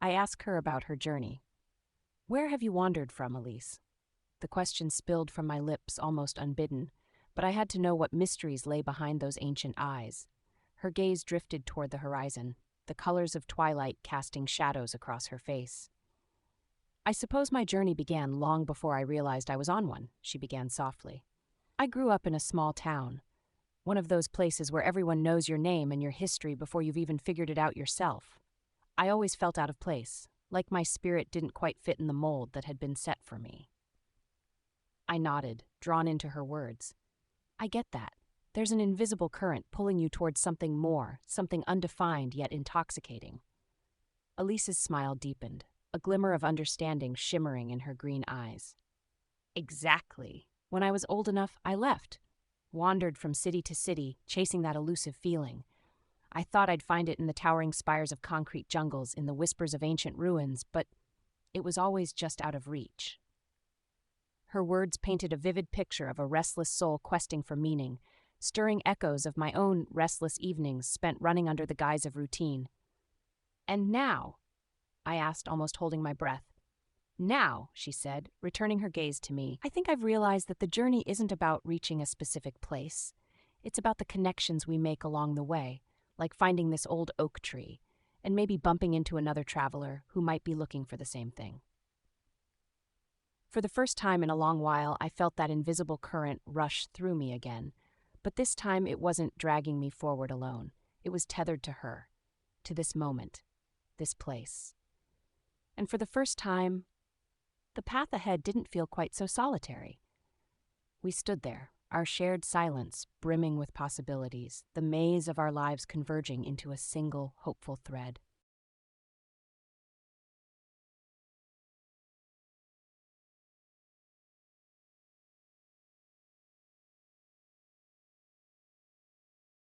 I ask her about her journey. "Where have you wandered from, Elise?" The question spilled from my lips almost unbidden, but I had to know what mysteries lay behind those ancient eyes. Her gaze drifted toward the horizon, the colors of twilight casting shadows across her face. "I suppose my journey began long before I realized I was on one," she began softly. "I grew up in a small town, one of those places where everyone knows your name and your history before you've even figured it out yourself. I always felt out of place, like my spirit didn't quite fit in the mold that had been set for me." I nodded, drawn into her words. "I get that. There's an invisible current pulling you towards something more, something undefined yet intoxicating." Elise's smile deepened, a glimmer of understanding shimmering in her green eyes. "Exactly. When I was old enough, I left. Wandered from city to city, chasing that elusive feeling. I thought I'd find it in the towering spires of concrete jungles, in the whispers of ancient ruins, but it was always just out of reach." Her words painted a vivid picture of a restless soul questing for meaning, stirring echoes of my own restless evenings spent running under the guise of routine. "And now?" I asked, almost holding my breath. "Now," she said, returning her gaze to me, "I think I've realized that the journey isn't about reaching a specific place. It's about the connections we make along the way, like finding this old oak tree, and maybe bumping into another traveler who might be looking for the same thing." For the first time in a long while, I felt that invisible current rush through me again, but this time it wasn't dragging me forward alone. It was tethered to her, to this moment, this place. And for the first time, the path ahead didn't feel quite so solitary. We stood there, our shared silence brimming with possibilities, the maze of our lives converging into a single hopeful thread.